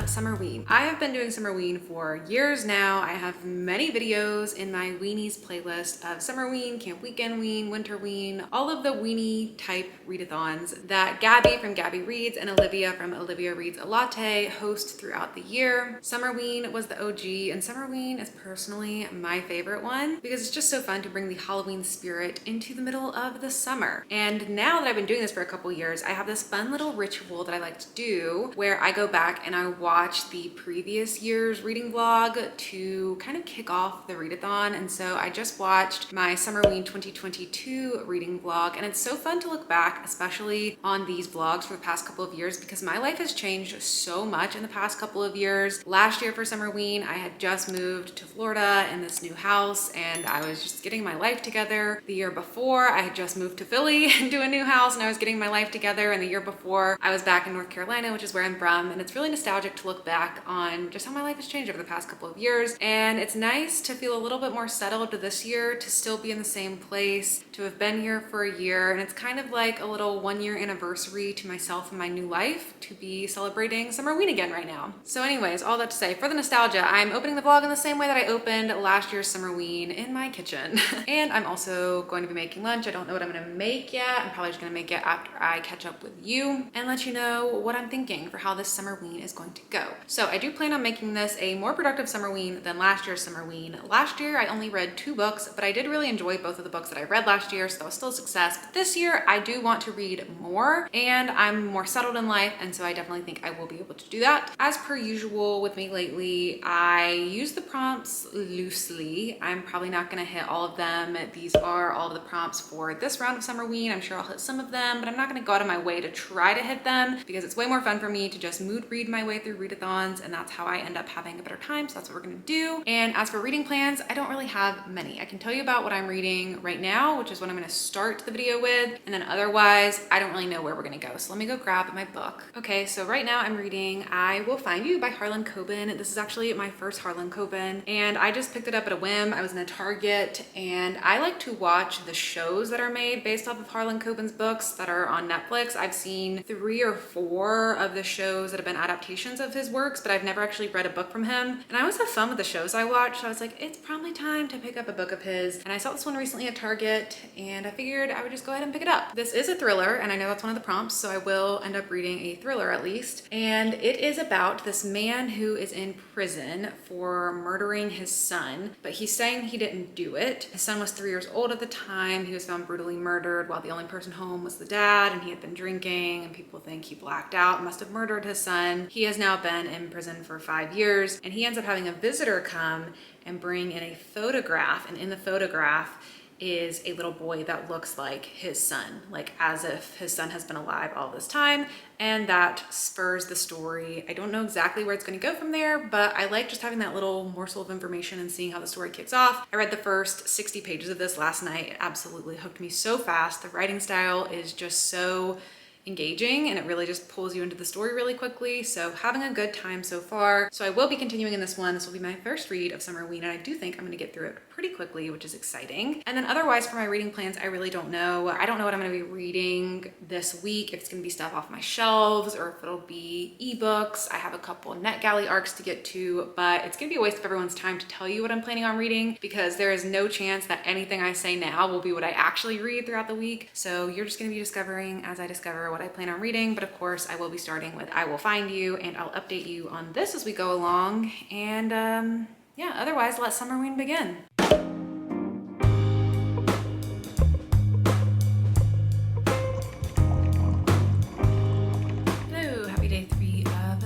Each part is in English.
Summerween. I have been doing Summerween for years now. I have many videos in my weenies playlist of Summerween, Camp Weekend Ween, Winterween, all of the weenie type readathons that Gabby from Gabby Reads and Olivia from Olivia Reads a Latte host throughout the year. Summerween was the OG, and Summerween is personally my favorite one because it's just so fun to bring the Halloween spirit into the middle of the summer. And now that I've been doing this for a couple years, I have this fun little ritual that I like to do where I go back and I watch the previous year's reading vlog to kind of kick off the readathon. And so I just watched my Summerween 2022 reading vlog, and it's so fun to look back, especially on these vlogs for the past couple of years, because my life has changed so much in the past couple of years. Last year for Summerween, I had just moved to Florida in this new house and I was just getting my life together. The year before, I had just moved to Philly into a new house and I was getting my life together. And the year before, I was back in North Carolina, which is where I'm from. And it's really nostalgic to look back on just how my life has changed over the past couple of years. And it's nice to feel a little bit more settled this year, to still be in the same place, to have been here for a year. And it's kind of like a little 1-year anniversary to myself and my new life to be celebrating Summerween again right now. So anyways, all that to say, for the nostalgia, I'm opening the vlog in the same way that I opened last year's Summerween, in my kitchen. And I'm also going to be making lunch. I don't know what I'm gonna make yet. I'm probably just gonna make it after I catch up with you and let you know what I'm thinking for how this Summerween is going to go. So I do plan on making this a more productive Summerween than last year's Summerween. Last year, I only read 2 books, but I did really enjoy both of the books that I read last year, so that was still a success. But this year, I do want to read more, and I'm more settled in life, and so I definitely think I will be able to do that. As per usual with me lately, I use the prompts loosely. I'm probably not gonna hit all of them. These are all of the prompts for this round of Summerween. I'm sure I'll hit some of them, but I'm not gonna go out of my way to try to hit them because it's way more fun for me to just mood read my way through readathons, and that's how I end up having a better time, so that's what we're gonna do. And as for reading plans, I don't really have many. I can tell you about what I'm reading right now, which is what I'm gonna start the video with, and then otherwise, I don't really know where we're gonna go. So let me go grab my book. Okay, so right now I'm reading I Will Find You by Harlan Coben. This is actually my first Harlan Coben, and I just picked it up at a whim. I was in a Target, and I like to watch the shows that are made based off of Harlan Coben's books that are on Netflix. I've seen 3 or 4 of the shows that have been adaptations of his works, but I've never actually read a book from him. And I always have fun with the shows I watch, so I was like, it's probably time to pick up a book of his. And I saw this one recently at Target, and I figured I would just go ahead and pick it up. This is a thriller, and I know that's one of the prompts, so I will end up reading a thriller at least. And it is about this man who is in prison for murdering his son, but he's saying he didn't do it. His son was 3 years old at the time. He was found brutally murdered while the only person home was the dad, and he had been drinking, and people think he blacked out and must have murdered his son. He has now been in prison for 5 years, and he ends up having a visitor come and bring in a photograph, and in the photograph is a little boy that looks like his son, like as if his son has been alive all this time, and that spurs the story. I don't know exactly where it's going to go from there, but I like just having that little morsel of information and seeing how the story kicks off. I read the first 60 pages of this last night. It absolutely hooked me so fast. The writing style is just so engaging, and it really just pulls you into the story really quickly. So having a good time so far. So I will be continuing in this one. This will be my first read of Summerween, and I do think I'm going to get through it pretty quickly, which is exciting. And then otherwise for my reading plans, I really don't know. I don't know what I'm going to be reading this week, if it's going to be stuff off my shelves or if it'll be ebooks. I have a couple NetGalley arcs to get to, but it's going to be a waste of everyone's time to tell you what I'm planning on reading because there is no chance that anything I say now will be what I actually read throughout the week. So you're just going to be discovering as I discover what I plan on reading. But of course, I will be starting with I Will Find You, and I'll update you on this as we go along. And yeah, otherwise, let Summerween begin.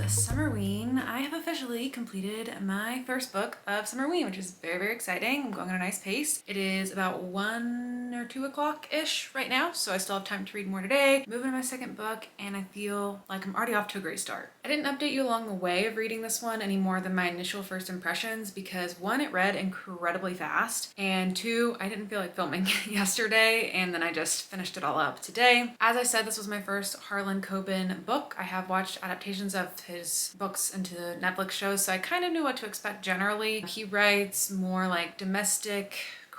Summerween. I have officially completed my first book of Summerween, which is very, very exciting. I'm going at a nice pace. It is about 1 or 2 o'clock-ish right now, so I still have time to read more today. Moving to my second book, and I feel like I'm already off to a great start. I didn't update you along the way of reading this one any more than my initial first impressions because 1, it read incredibly fast, and 2, I didn't feel like filming yesterday, and then I just finished it all up today. As I said, this was my first Harlan Coben book. I have watched adaptations of his books into Netflix shows, so I kind of knew what to expect generally. He writes more like domestic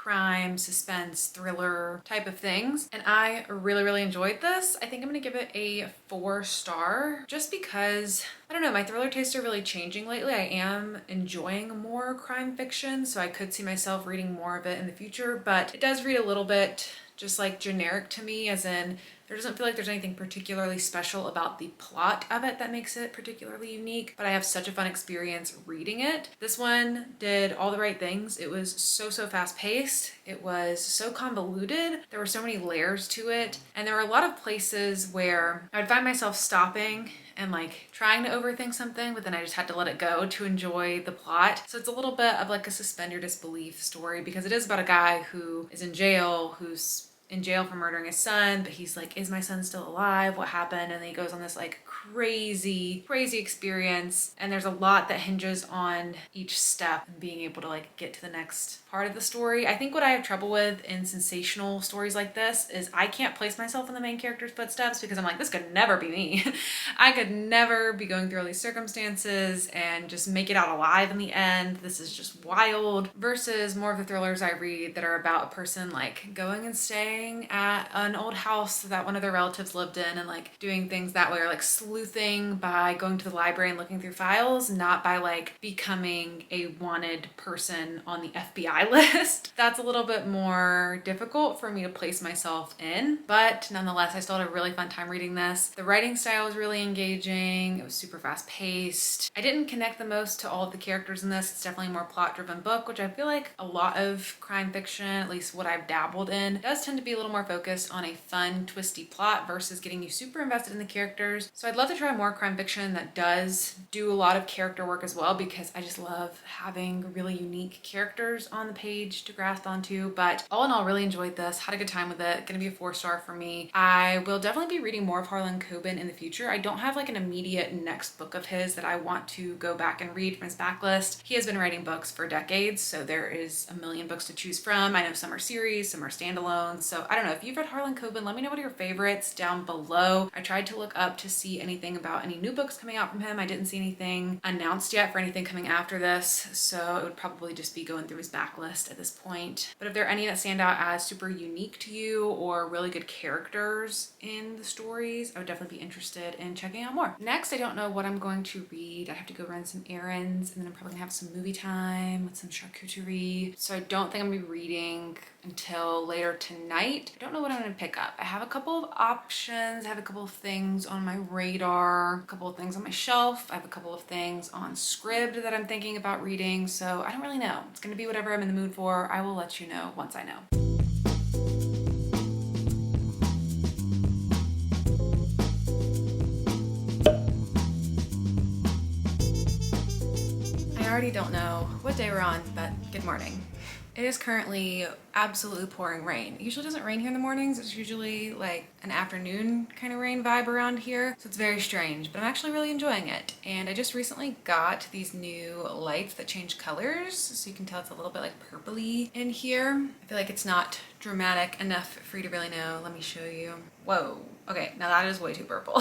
crime, suspense, thriller type of things. And I really enjoyed this. I think I'm gonna give it a 4-star just because, I don't know, my thriller tastes are really changing lately. I am enjoying more crime fiction, so I could see myself reading more of it in the future, but it does read a little bit just like generic to me, as in there doesn't feel like there's anything particularly special about the plot of it that makes it particularly unique, but I have such a fun experience reading it. This one did all the right things. It was so fast paced. It was so convoluted. There were so many layers to it. And there were a lot of places where I would find myself stopping and like trying to overthink something, but then I just had to let it go to enjoy the plot. So it's a little bit of like a suspend your disbelief story, because it is about a guy who is in jail, who's in jail for murdering his son, but he's like, is my son still alive? What happened? And then he goes on this like crazy experience, and there's a lot that hinges on each step and being able to like get to the next part of the story. I think what I have trouble with in sensational stories like this is I can't place myself in the main character's footsteps, because I'm like, this could never be me. I could never be going through all these circumstances and just make it out alive in the end. This is just wild. Versus more of the thrillers I read that are about a person like going and staying at an old house that one of their relatives lived in and like doing things that way, or like sleuthing by going to the library and looking through files, not by like becoming a wanted person on the FBI list. That's a little bit more difficult for me to place myself in, but nonetheless, I still had a really fun time reading this. The writing style was really engaging. It was super fast paced. I didn't connect the most to all of the characters in this. It's definitely a more plot driven book, which I feel like a lot of crime fiction, at least what I've dabbled in, does tend to be a little more focused on a fun, twisty plot versus getting you super invested in the characters. So I'd love to try more crime fiction that does do a lot of character work as well, because I just love having really unique characters on the page to grasp onto. But all in all, really enjoyed this, had a good time with it. Gonna be a 4-star for me. I will definitely be reading more of Harlan Coben in the future. I don't have like an immediate next book of his that I want to go back and read from his backlist. He has been writing books for decades, so there is a million books to choose from. I know some are series, some are standalones. So I don't know, if you've read Harlan Coben, let me know what are your favorites down below. I tried to look up to see anything about any new books coming out from him. I didn't see anything announced yet for anything coming after this, so it would probably just be going through his backlist at this point. But if there are any that stand out as super unique to you or really good characters in the stories, I would definitely be interested in checking out more. Next, I don't know what I'm going to read. I have to go run some errands, and then I'm probably gonna have some movie time with some charcuterie. So I don't think I'm gonna be reading until later tonight. I don't know what I'm gonna pick up. I have a couple of options. I have a couple of things on my radar, a couple of things on my shelf. I have a couple of things on Scribd that I'm thinking about reading. So I don't really know. It's gonna be whatever I'm in the mood for. I will let you know once I know. I already don't know what day we're on, but good morning. It is currently absolutely pouring rain. It usually doesn't rain here in the mornings. It's usually like an afternoon kind of rain vibe around here. So it's very strange, but I'm actually really enjoying it. And I just recently got these new lights that change colors. So you can tell it's a little bit like purpley in here. I feel like it's not dramatic enough for you to really know. Let me show you. Whoa. Okay, now that is way too purple.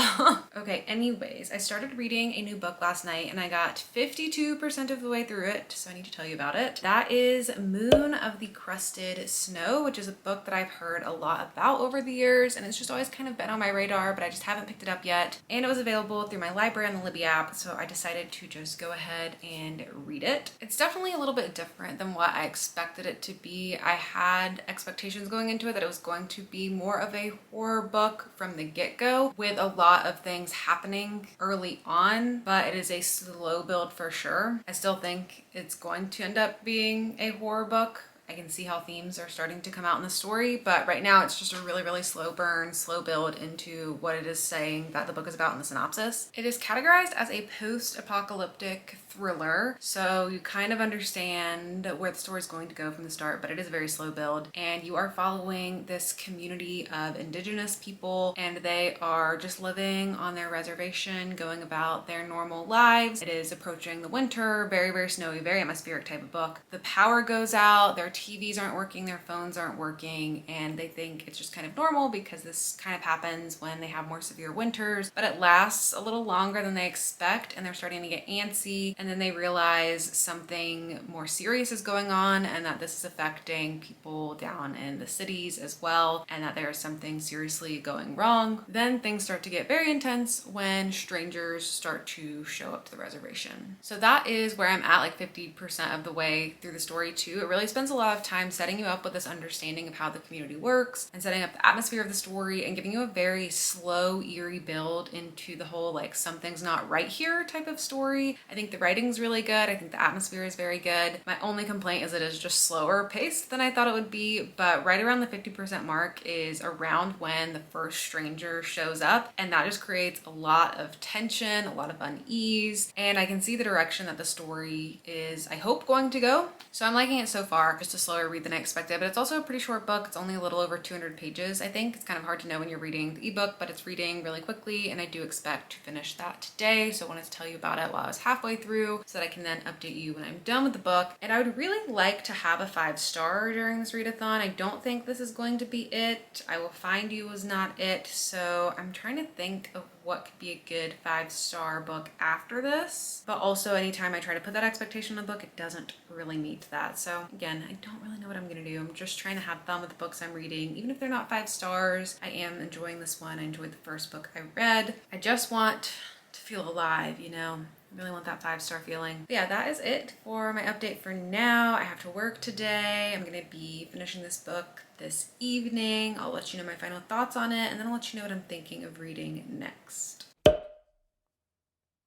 Okay, anyways, I started reading a new book last night and I got 52% of the way through it, so I need to tell you about it. That is Moon of the Crusted Snow, which is a book that I've heard a lot about over the years, and it's just always kind of been on my radar, but I just haven't picked it up yet. And it was available through my library on the Libby app, so I decided to just go ahead and read it. It's definitely a little bit different than what I expected it to be. I had expectations going into it that it was going to be more of a horror book from the get-go, with a lot of things happening early on, but it is a slow build for sure. I still think it's going to end up being a horror book. I can see how themes are starting to come out in the story, but right now it's just a really slow burn, slow build into what it is saying that the book is about in the synopsis. It is categorized as a post-apocalyptic thriller, so you kind of understand where the story is going to go from the start, but it is a very slow build, and you are following this community of indigenous people, and they are just living on their reservation, going about their normal lives. It is approaching the winter, very snowy, very atmospheric type of book. The power goes out, there are TVs aren't working, their phones aren't working, and they think it's just kind of normal because this kind of happens when they have more severe winters, but it lasts a little longer than they expect, and they're starting to get antsy, and then they realize something more serious is going on and that this is affecting people down in the cities as well, and that there's something seriously going wrong. Then things start to get very intense when strangers start to show up to the reservation. So that is where I'm at, like 50% of the way through the story too. It really spends a lot of time setting you up with this understanding of how the community works and setting up the atmosphere of the story and giving you a very slow, eerie build into the whole like something's not right here type of story. I think the writing's really good. I think the atmosphere is very good. My only complaint is it is just slower paced than I thought it would be, but right around the 50% mark is around when the first stranger shows up, and that just creates a lot of tension, a lot of unease, and I can see the direction that the story is, I hope, going to go. So I'm liking it so far. Just a slower read than I expected, but it's also a pretty short book. It's only a little over 200 pages. I think it's kind of hard to know when you're reading the ebook, but it's reading really quickly, and I do expect to finish that today. So I wanted to tell you about it while I was halfway through so that I can then update you when I'm done with the book. And I would really like to have a 5-star during this readathon. I don't think this is going to be it. I Will Find You was not it. So I'm trying to think of what could be a good 5-star book after this. But also anytime I try to put that expectation on the book, it doesn't really meet that. So again, I don't really know what I'm gonna do. I'm just trying to have fun with the books I'm reading. Even if they're not 5 stars, I am enjoying this one. I enjoyed the first book I read. I just want to feel alive, you know? I really want that 5-star feeling. But yeah, that is it for my update for now. I have to work today. I'm gonna be finishing this book this evening. I'll let you know my final thoughts on it, and then I'll let you know what I'm thinking of reading next.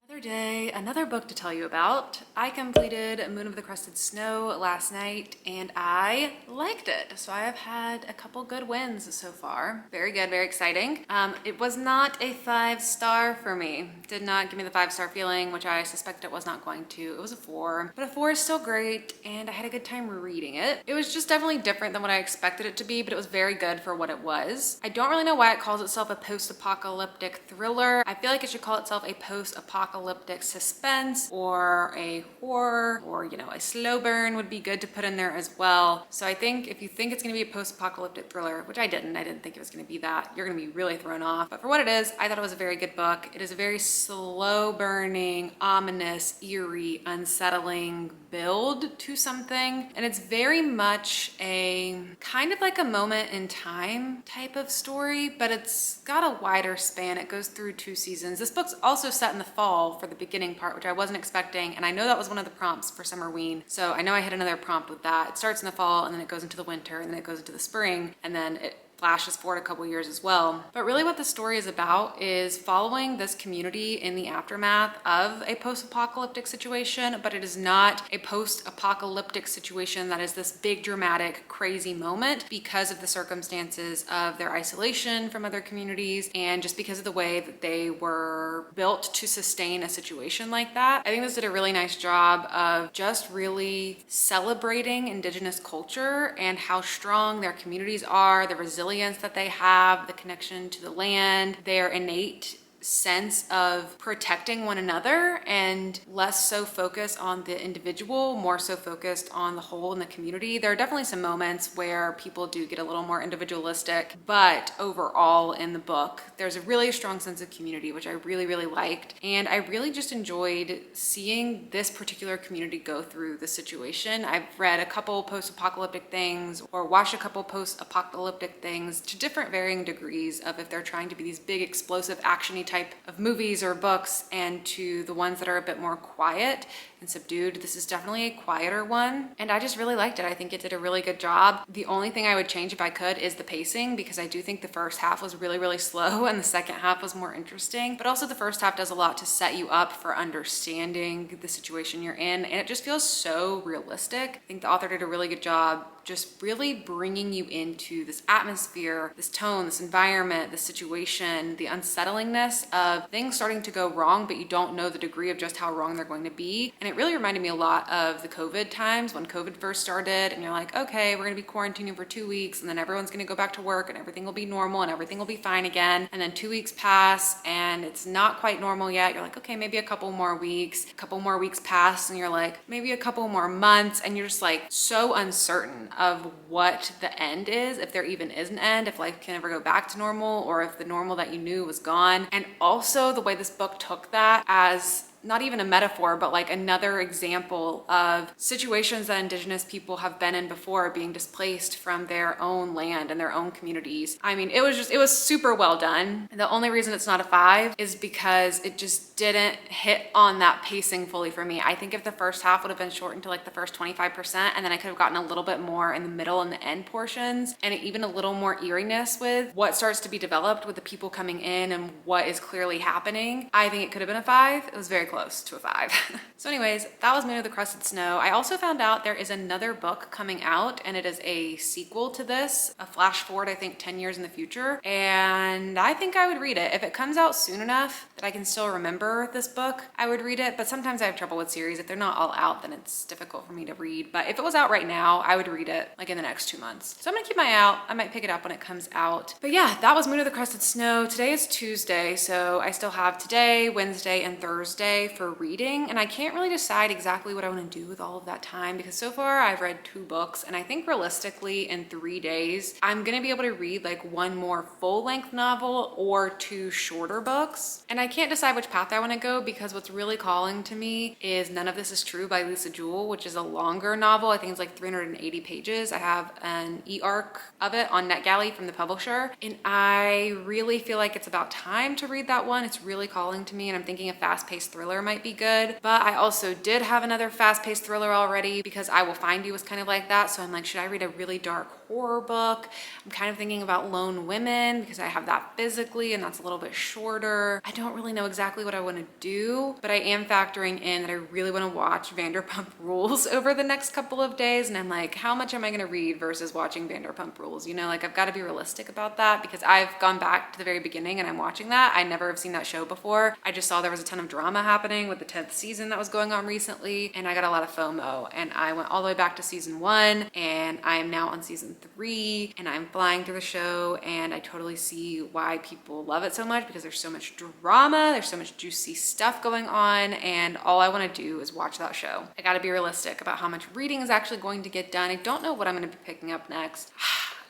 Another day, another book to tell you about. I completed Moon of the Crusted Snow last night and I liked it. So I have had a couple good wins so far. Very good, very exciting. It was not a 5-star for me. Did not give me the 5-star feeling, which I suspected it was not going to. It was a 4, but a 4 is still great and I had a good time reading it. It was just definitely different than what I expected it to be, but it was very good for what it was. I don't really know why it calls itself a post-apocalyptic thriller. I feel like it should call itself a post-apocalyptic suspense or a horror, or you know, a slow burn would be good to put in there as well. So I think if you think it's going to be a post-apocalyptic thriller, which I didn't think it was going to be that, you're going to be really thrown off. But for what it is, I thought it was a very good book. It is a very slow burning, ominous, eerie, unsettling build to something, and it's very much a kind of like a moment in time type of story, but it's got a wider span. It goes through 2 seasons. This book's also set in the fall for the beginning part, which I wasn't expecting, and I know that was one of the prompts for Summerween, so I know I hit another prompt with that. It starts in the fall and then it goes into the winter and then it goes into the spring, and then it flashes forward a couple years as well. But really what the story is about is following this community in the aftermath of a post-apocalyptic situation, but it is not a post-apocalyptic situation that is this big dramatic crazy moment because of the circumstances of their isolation from other communities and just because of the way that they were built to sustain a situation like that. I think this did a really nice job of just really celebrating Indigenous culture and how strong their communities are, the resilience that they have, the connection to the land, their innate sense of protecting one another, and less so focused on the individual, more so focused on the whole in the community. There are definitely some moments where people do get a little more individualistic, but overall in the book, there's a really strong sense of community, which I really, really liked. And I really just enjoyed seeing this particular community go through the situation. I've read a couple post-apocalyptic things or watched a couple post-apocalyptic things to different varying degrees of if they're trying to be these big explosive action-y type of movies or books, and to the ones that are a bit more quiet and subdued. This is definitely a quieter one, and I just really liked it. I think it did a really good job. The only thing I would change if I could is the pacing, because I do think the first half was really, really slow and the second half was more interesting, but also the first half does a lot to set you up for understanding the situation you're in, and it just feels so realistic. I think the author did a really good job just really bringing you into this atmosphere, this tone, this environment, this situation, the unsettlingness uneasiness of things starting to go wrong, but you don't know the degree of just how wrong they're going to be. And it really reminded me a lot of the COVID times when COVID first started, and you're like, okay, we're gonna be quarantining for 2 weeks, and then everyone's gonna go back to work and everything will be normal and everything will be fine again. And then 2 weeks pass and it's not quite normal yet. You're like, okay, maybe a couple more weeks. A couple more weeks pass and you're like, maybe a couple more months, and you're just like so uncertain of what the end is, if there even is an end, if life can ever go back to normal, or if the normal that you knew was gone. And also the way this book took that as not even a metaphor, but like another example of situations that Indigenous people have been in before, being displaced from their own land and their own communities. I mean, it was super well done. The only reason it's not a 5 is because it just didn't hit on that pacing fully for me. I think if the first half would have been shortened to like the first 25%, and then I could have gotten a little bit more in the middle and the end portions, and even a little more eeriness with what starts to be developed with the people coming in and what is clearly happening, I think it could have been a 5. It was very close to a 5. So anyways, that was Moon of the Crusted Snow. I also found out there is another book coming out, and it is a sequel to this, a flash forward, I think 10 years in the future. And I think I would read it. If it comes out soon enough that I can still remember this book, I would read it. But sometimes I have trouble with series. If they're not all out, then it's difficult for me to read. But if it was out right now, I would read it like in the next 2 months. So I'm gonna keep my eye out. I might pick it up when it comes out. But yeah, that was Moon of the Crusted Snow. Today is Tuesday, so I still have today, Wednesday, and Thursday for reading, and I can't really decide exactly what I want to do with all of that time, because so far I've read 2 books, and I think realistically in 3 days I'm gonna be able to read like 1 more full-length novel or 2 shorter books. And I can't decide which path I want to go, because what's really calling to me is None of This Is True by Lisa Jewell, which is a longer novel. I think it's like 380 pages. I have an e-arc of it on NetGalley from the publisher, and I really feel like it's about time to read that one. It's really calling to me, and I'm thinking a fast-paced thriller might be good. But I also did have another fast-paced thriller already, because I Will Find You was kind of like that. So I'm like, should I read a really dark horror book? I'm kind of thinking about Lone Women, because I have that physically and that's a little bit shorter. I don't really know exactly what I want to do, but I am factoring in that I really want to watch Vanderpump Rules over the next couple of days. And I'm like, how much am I going to read versus watching Vanderpump Rules? You know, like I've got to be realistic about that, because I've gone back to the very beginning and I'm watching that. I never have seen that show before. I just saw there was a ton of drama happening with the 10th season that was going on recently, and I got a lot of FOMO, and I went all the way back to season 1, and I am now on season 3, and I'm flying through the show, and I totally see why people love it so much, because there's so much drama, there's so much juicy stuff going on, and all I want to do is watch that show. I got to be realistic about how much reading is actually going to get done. I don't know what I'm going to be picking up next.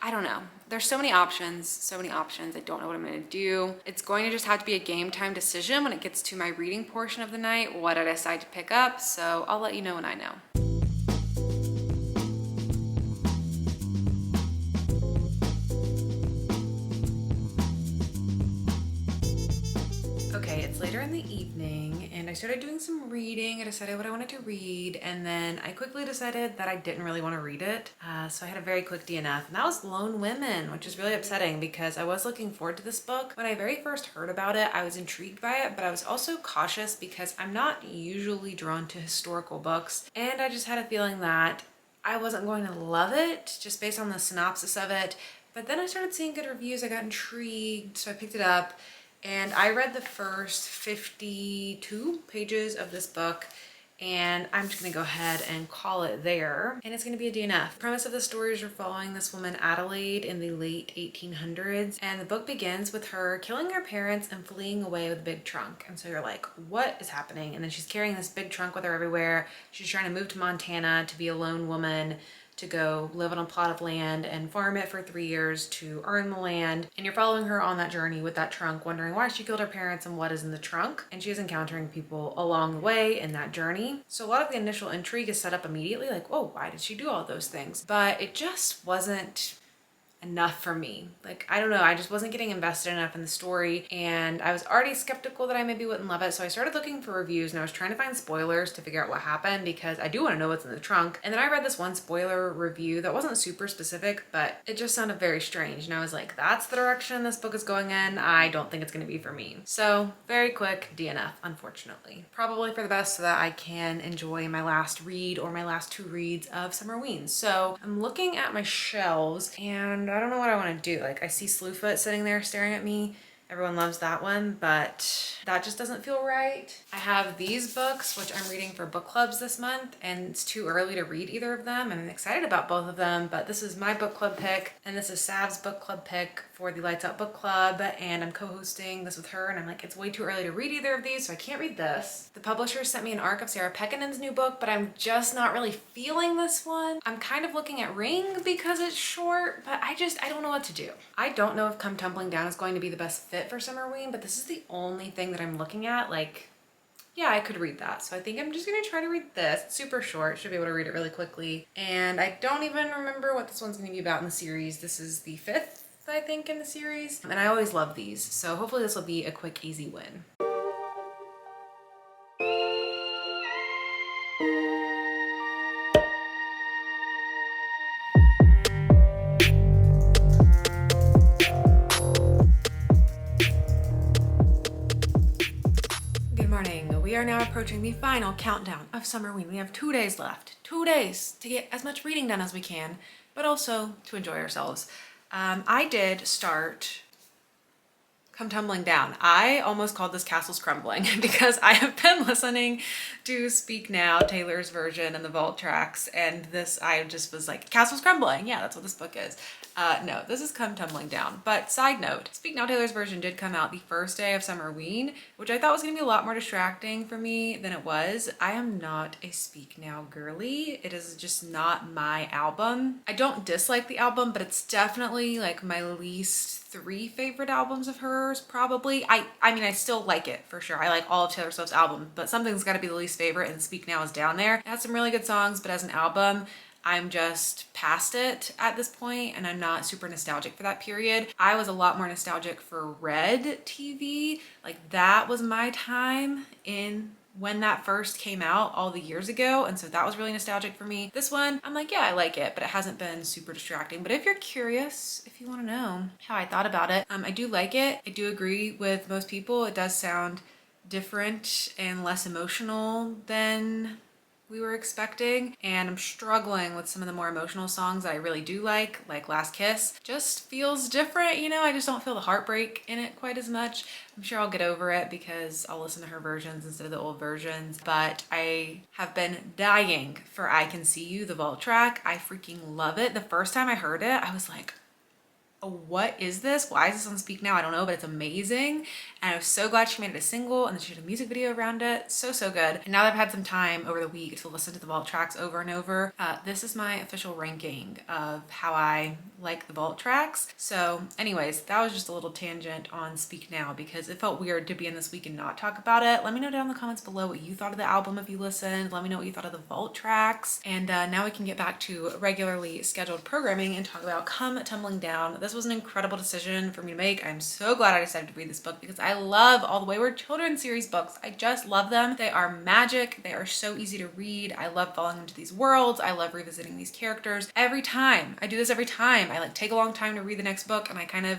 I don't know. There's so many options, so many options. I don't know what I'm gonna do. It's going to just have to be a game time decision when it gets to my reading portion of the night, what I decide to pick up. So I'll let you know when I know. Okay, it's later in the evening and I started doing some reading. I decided what I wanted to read, and then I quickly decided that I didn't really want to read it. So I had a very quick DNF, and that was Lone Women, which is really upsetting because I was looking forward to this book. When I very first heard about it, I was intrigued by it, but I was also cautious because I'm not usually drawn to historical books, and I just had a feeling that I wasn't going to love it just based on the synopsis of it. But then I started seeing good reviews, I got intrigued, so I picked it up. And I read the first 52 pages of this book, and I'm just gonna go ahead and call it there. And it's gonna be a DNF. The premise of the story is you're following this woman, Adelaide, in the late 1800s. And the book begins with her killing her parents and fleeing away with a big trunk. And so you're like, what is happening? And then she's carrying this big trunk with her everywhere. She's trying to move to Montana to be a lone woman, to go live on a plot of land and farm it for 3 years to earn the land. And you're following her on that journey with that trunk, wondering why she killed her parents and what is in the trunk. And she is encountering people along the way in that journey. So a lot of the initial intrigue is set up immediately, like, whoa, why did she do all those things? But it just wasn't enough for me. Like, I don't know, I just wasn't getting invested enough in the story, and I was already skeptical that I maybe wouldn't love it. So I started looking for reviews, and I was trying to find spoilers to figure out what happened, because I do want to know what's in the trunk. And then I read this one spoiler review that wasn't super specific, but it just sounded very strange, and I was like, that's the direction this book is going in. I don't think it's going to be for me. So very quick DNF, unfortunately. Probably for the best, so that I can enjoy my last read or my last 2 reads of Summerween. So I'm looking at my shelves, and I don't know what I want to do. Like, I see Slewfoot sitting there staring at me. Everyone loves that one, but that just doesn't feel right. I have these books, which I'm reading for book clubs this month, and it's too early to read either of them. I'm excited about both of them, but this is my book club pick, and this is Sav's book club pick for the Lights Out book club, and I'm co-hosting this with her, and I'm like, it's way too early to read either of these, so I can't read this. The publisher sent me an arc of Sarah Pekkanen's new book, but I'm just not really feeling this one. I'm kind of looking at Ring because it's short, but I don't know what to do. I don't know if Come Tumbling Down is going to be the best fit for Summerween, but this is the only thing that I'm looking at. Like, yeah, I could read that. So I think I'm just gonna try to read this. It's super short, should be able to read it really quickly. And I don't even remember what this one's gonna be about in the series. This is the 5th, I think, in the series. And I always love these. So hopefully this will be a quick, easy win. We are now approaching the final countdown of Summerween. We have 2 days left. 2 days to get as much reading done as we can, but also to enjoy ourselves. I did start Come Tumbling Down. I almost called this Castles Crumbling because I have been listening to Speak Now, Taylor's version, and the vault tracks, and this, I just was like, Castles Crumbling. Yeah, that's what this book is. No, this is Come Tumbling Down. But side note, Speak Now Taylor's version did come out the first day of Summerween, which I thought was gonna be a lot more distracting for me than it was. I am not a Speak Now girly. It is just not my album. I don't dislike the album, but it's definitely like my least 3 favorite albums of hers, probably. I mean, I still like it for sure. I like all of Taylor Swift's albums, but something's gotta be the least favorite, and Speak Now is down there. It has some really good songs, but as an album, I'm just past it at this point, and I'm not super nostalgic for that period. I was a lot more nostalgic for Red TV. Like, that was my time in when that first came out all the years ago, and so that was really nostalgic for me. This one, I'm like, yeah, I like it, but it hasn't been super distracting. But if you're curious, if you want to know how I thought about it, I do like it. I do agree with most people. It does sound different and less emotional than we were expecting, and I'm struggling with some of the more emotional songs that I really do like Last Kiss. Just feels different, you know. I just don't feel the heartbreak in it quite as much. I'm sure I'll get over it because I'll listen to her versions instead of the old versions, but I have been dying for I Can See You, the vault track. I freaking love it. The first time I heard it, I was like, what is this? Why is this on Speak Now? I don't know, but it's amazing. And I was so glad she made it a single, and then she did a music video around it. So good. And now that I've had some time over the week to listen to the vault tracks over and over, this is my official ranking of how I like the vault tracks. So anyways, that was just a little tangent on Speak Now because it felt weird to be in this week and not talk about it. Let me know down in the comments below what you thought of the album if you listened. Let me know what you thought of the vault tracks. And now we can get back to regularly scheduled programming and talk about Come Tumbling Down. This was an incredible decision for me to make. I'm so glad I decided to read this book because I love all the Wayward Children series books. I just love them. They are magic. They are so easy to read. I love falling into these worlds. I love revisiting these characters. Every time. I do this every time. I like take a long time to read the next book, and I kind of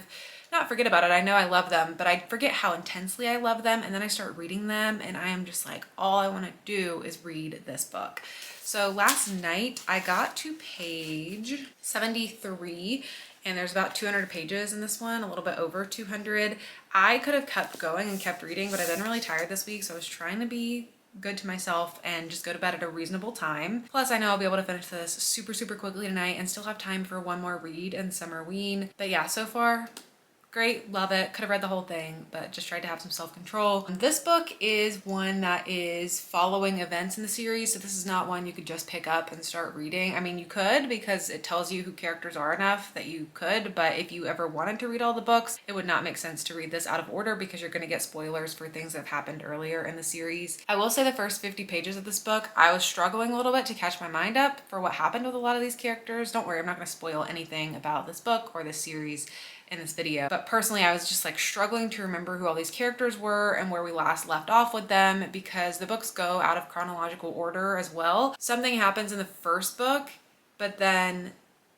not forget about it. I know I love them, but I forget how intensely I love them, and then I start reading them, and I am just like, all I want to do is read this book. So last night I got to page 73, and there's about 200 pages in this one, a little bit over 200. I could have kept going and kept reading, but I've been really tired this week, so I was trying to be good to myself and just go to bed at a reasonable time. Plus, I know I'll be able to finish this super quickly tonight and still have time for one more read in Summerween. But yeah, so far, great, love it. Could have read the whole thing, but just tried to have some self-control. This book is one that is following events in the series, so this is not one you could just pick up and start reading. I mean, you could because it tells you who characters are enough that you could, but if you ever wanted to read all the books, it would not make sense to read this out of order because you're going to get spoilers for things that have happened earlier in the series. I will say the first 50 pages of this book, I was struggling a little bit to catch my mind up for what happened with a lot of these characters. Don't worry, I'm not going to spoil anything about this book or this series in this video, but personally I was just like struggling to remember who all these characters were and where we last left off with them because the books go out of chronological order as well. Something happens in the first book, but then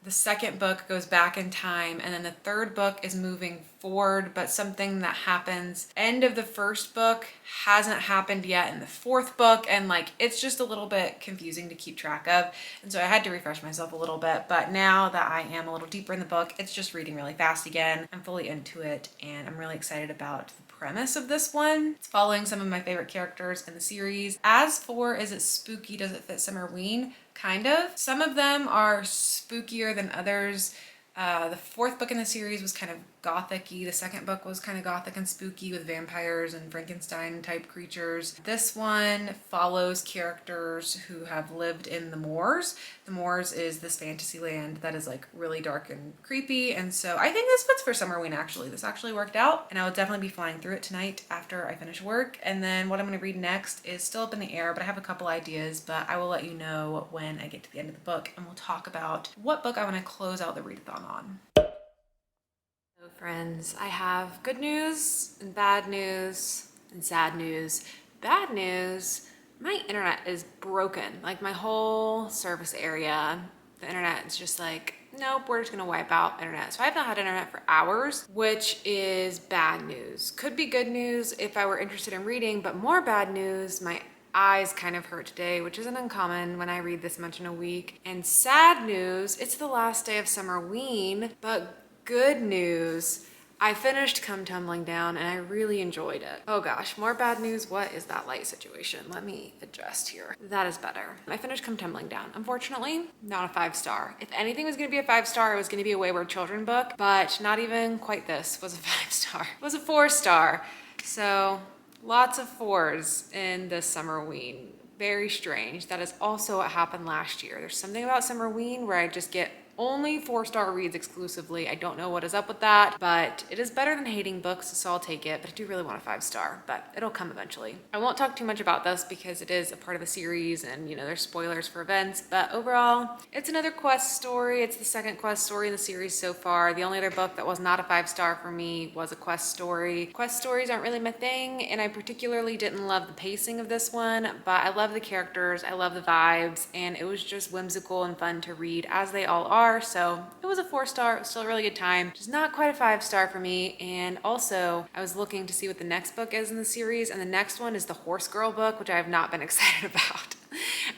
The second book goes back in time, and then the third book is moving forward, but something that happens end of the first book hasn't happened yet in the fourth book, and like it's just a little bit confusing to keep track of. And so I had to refresh myself a little bit, but now that I am a little deeper in the book, it's just reading really fast again. I'm fully into it, and I'm really excited about the premise of this one. It's following some of my favorite characters in the series. As for is it spooky, does it fit Summerween? Kind of. Some of them are spookier than others. The fourth book in the series was kind of gothic-y. The second book was kind of gothic and spooky with vampires and Frankenstein type creatures. This one follows characters who have lived in the moors. The moors is this fantasy land that is like really dark and creepy, and so I think this fits for Summerween actually. This actually worked out, and I will definitely be flying through it tonight after I finish work. And then what I'm going to read next is still up in the air, but I have a couple ideas, but I will let you know when I get to the end of the book, and we'll talk about what book I want to close out the readathon on. Hello friends, I have good news and bad news and sad news. Bad news, my internet is broken. Like my whole service area, the internet is just like, nope, we're just gonna wipe out internet. So I've not had internet for hours, which is bad news. Could be good news if I were interested in reading, but more bad news, my eyes kind of hurt today, which isn't uncommon when I read this much in a week. And sad news, it's the last day of Summerween, but good news, I finished Come Tumbling Down and I really enjoyed it. Oh gosh, more bad news. What is that light situation? Let me adjust here. That is better. I finished Come Tumbling Down. Unfortunately, not a 5-star. If anything was gonna be a 5-star, it was gonna be a Wayward Children book, but not even quite this was a 5-star. It was a 4-star. So lots of 4s in this Summerween. Very strange. That is also what happened last year. There's something about Summerween where I just get only 4-star reads exclusively. I don't know what is up with that, but it is better than hating books, so I'll take it. But I do really want a 5-star, but it'll come eventually. I won't talk too much about this because it is a part of a series and you know, there's spoilers for events, but overall, it's another quest story. It's the second quest story in the series so far. The only other book that was not a 5-star for me was a quest story. Quest stories aren't really my thing, and I particularly didn't love the pacing of this one, but I love the characters, I love the vibes, and it was just whimsical and fun to read, as they all are. So it was a 4-star. It was still a really good time. Just not quite a 5-star for me. And also I was looking to see what the next book is in the series, and the next one is the Horse Girl book, which I have not been excited about.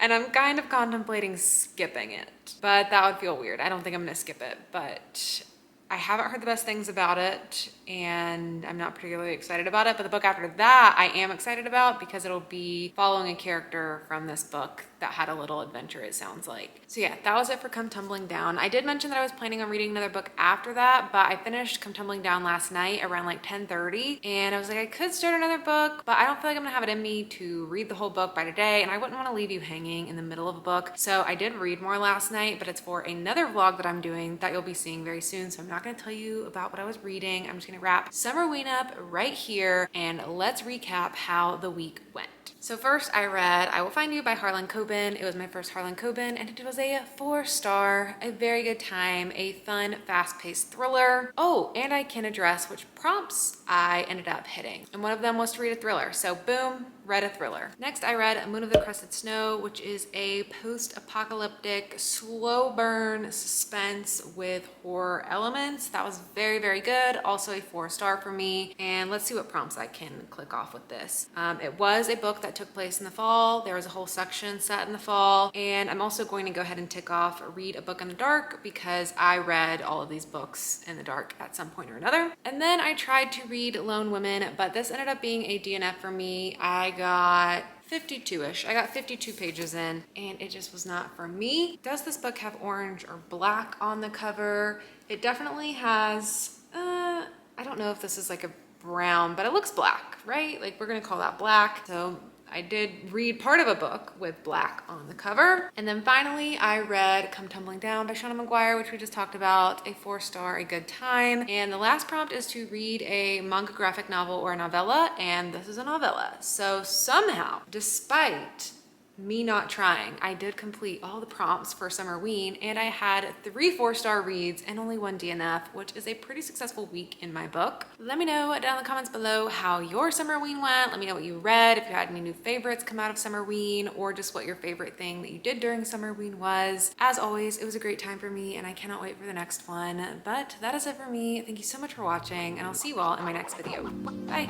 And I'm kind of contemplating skipping it, but that would feel weird. I don't think I'm gonna skip it, but I haven't heard the best things about it, and I'm not particularly excited about it. But the book after that I am excited about because it'll be following a character from this book that had a little adventure, it sounds like. So yeah, that was it for Come Tumbling Down. I did mention that I was planning on reading another book after that, but I finished Come Tumbling Down last night around like 10:30, and I was like, I could start another book, but I don't feel like I'm gonna have it in me to read the whole book by today, and I wouldn't want to leave you hanging in the middle of a book. So I did read more last night, but it's for another vlog that I'm doing that you'll be seeing very soon, so I'm not gonna tell you about what I was reading. I'm just gonna wrap Summerween up right here, and let's recap how the week went. So first I read I Will Find You by Harlan Coben. It was my first Harlan Coben, and it was a 4-star, a very good time, a fun, fast-paced thriller. Oh, and I Can Address, which prompts I ended up hitting. And one of them was to read a thriller. So boom, read a thriller. Next, I read Moon of the Crusted Snow, which is a post-apocalyptic, slow burn suspense with horror elements. That was very, very good. Also a 4-star for me. And let's see what prompts I can click off with this. It was a book that took place in the fall. There was a whole section set in the fall. And I'm also going to go ahead and tick off Read a Book in the Dark because I read all of these books in the dark at some point or another. And then I tried to read Lone Women, but this ended up being a DNF for me. I got 52-ish. I got 52 pages in, and it just was not for me. Does this book have orange or black on the cover? It definitely has, I don't know if this is like a brown, but it looks black, right? Like we're gonna call that black. So I did read part of a book with black on the cover. And then finally I read Come Tumbling Down by Shauna McGuire, which we just talked about, a 4-star, a good time. And the last prompt is to read a manga graphic novel or a novella, and this is a novella. So somehow, despite me not trying. I did complete all the prompts for Summerween and I had 3 4-star reads and only 1 DNF, which is a pretty successful week in my book. Let me know down in the comments below how your Summerween went. Let me know what you read, if you had any new favorites come out of Summerween, or just what your favorite thing that you did during Summerween was. As always, it was a great time for me and I cannot wait for the next one. But that is it for me. Thank you so much for watching and I'll see you all in my next video. Bye.